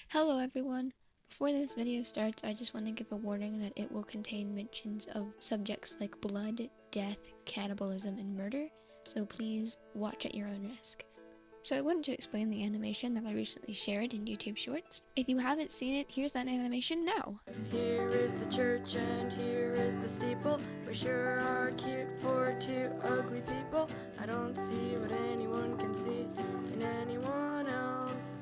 Hello everyone! Before this video starts, I just want to give a warning that it will contain mentions of subjects like blood, death, cannibalism, and murder, so please watch at your own risk. So I wanted to explain the animation that I recently shared in YouTube Shorts. If you haven't seen it, here's that animation now! Here is the church and here is the steeple. We sure are cute for two ugly people. I don't see what anyone can see in anyone else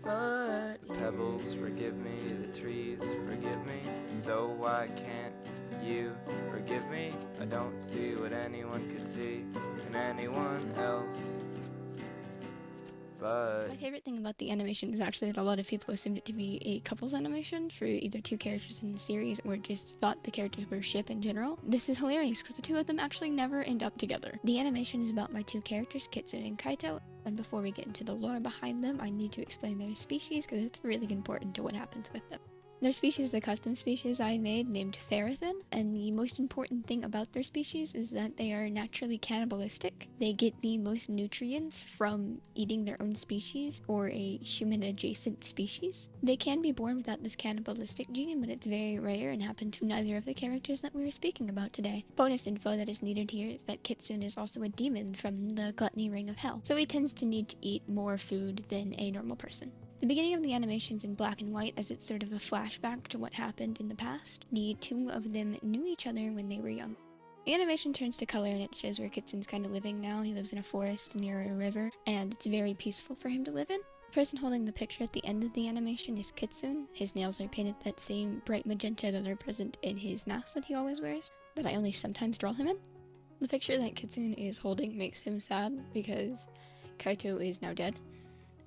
but you. Pebbles, forgive me, the trees, forgive me. So why can't you forgive me? I don't see what anyone could see in anyone else but... My favorite thing about the animation is actually that a lot of people assumed it to be a couples animation for either two characters in the series or just thought the characters were a ship in general. This is hilarious because the two of them actually never end up together. The animation is about my two characters, Kitsune and Kaito, and before we get into the lore behind them, I need to explain their species because it's really important to what happens with them. Their species is a custom species I made named Ferrithin, and the most important thing about their species is that they are naturally cannibalistic. They get the most nutrients from eating their own species or a human-adjacent species. They can be born without this cannibalistic gene, but it's very rare and happened to neither of the characters that we were speaking about today. Bonus info that is needed here is that Kitsune is also a demon from the gluttony ring of hell, so he tends to need to eat more food than a normal person. The beginning of the animation's in black and white as it's sort of a flashback to what happened in the past. The two of them knew each other when they were young. The animation turns to color and it shows where Kitsune's kind of living now. He lives in a forest near a river and it's very peaceful for him to live in. The person holding the picture at the end of the animation is Kitsune. His nails are painted that same bright magenta that are present in his mask that he always wears, that I only sometimes draw him in. The picture that Kitsune is holding makes him sad because Kaito is now dead,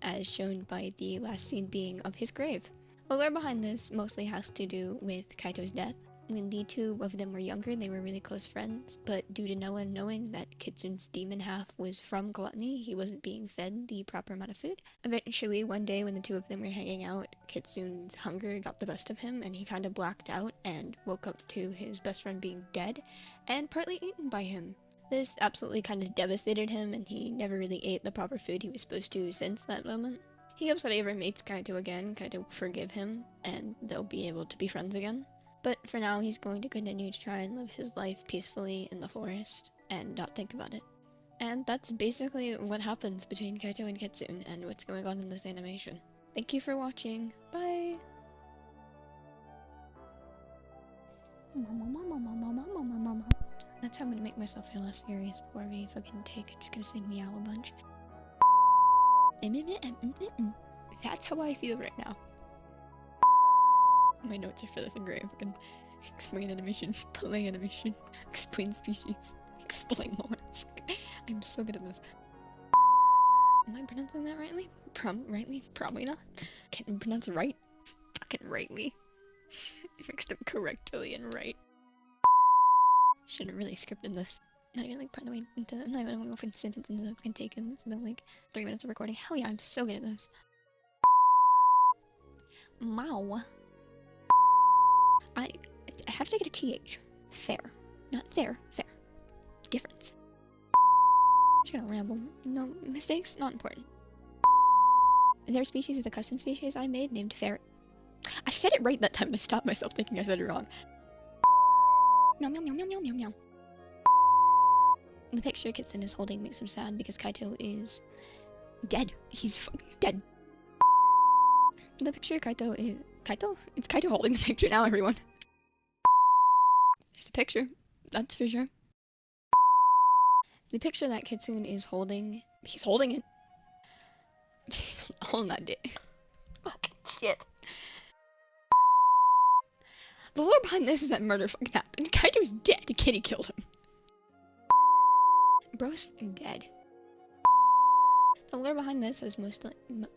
as shown by the last scene being of his grave. The lore behind this mostly has to do with Kaito's death. When the two of them were younger, they were really close friends, but due to no one knowing that Kitsune's demon half was from gluttony, he wasn't being fed the proper amount of food. Eventually, one day when the two of them were hanging out, Kitsune's hunger got the best of him and he kind of blacked out and woke up to his best friend being dead and partly eaten by him. This absolutely kind of devastated him, and he never really ate the proper food he was supposed to since that moment. He hopes that he ever meets Kaito again, Kaito will forgive him, and they'll be able to be friends again. But for now, he's going to continue to try and live his life peacefully in the forest, and not think about it. And that's basically what happens between Kaito and Kitsune, and what's going on in this animation. Thank you for watching, bye! That's how I'm gonna make myself feel less serious before we fucking take it. Just gonna say meow a bunch. That's how I feel right now. My notes are for this engraved. Fucking explain animation, play animation, explain species, explain lore. I'm so good at this. Am I pronouncing that rightly? Rightly? Probably not. Can't even pronounce it right. Fucking rightly. Mixed up correctly and right. Should have really scripted this. Not even like part of the way into. I'm not even gonna go for the sentence into the fucking taken. It's been like 3 minutes of recording. Hell yeah, I'm so good at this. Wow. How did I get a TH? Fair. Not there. Fair. Difference. Just gonna ramble. No mistakes, not important. Their species is a custom species I made named Ferret. I said it right that time and I stopped myself thinking I said it wrong. Meow meow meow meow meow meow meow. The picture Kitsune is holding makes him sad because Kaito is dead. He's fucking dead. The picture Kaito is... Kaito? It's Kaito holding the picture now, everyone. There's a picture. That's for sure. The picture that Kitsune is holding... He's holding it. He's holding that dick. Fucking shit. The lore behind this is that murder fucking happened. Kaito's dead. The kitty killed him. Bro's fucking dead. The lore behind this has mostly, no.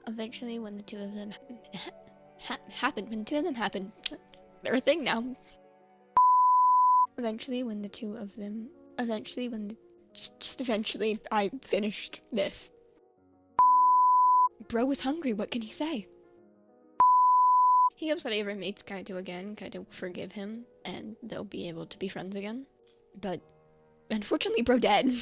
Eventually, when the two of them happened, they're a thing now. Eventually, I finished this. Bro was hungry, what can he say? He hopes that he ever meets Kaito again, Kaito will forgive him, and they'll be able to be friends again. But Unfortunately, bro dead.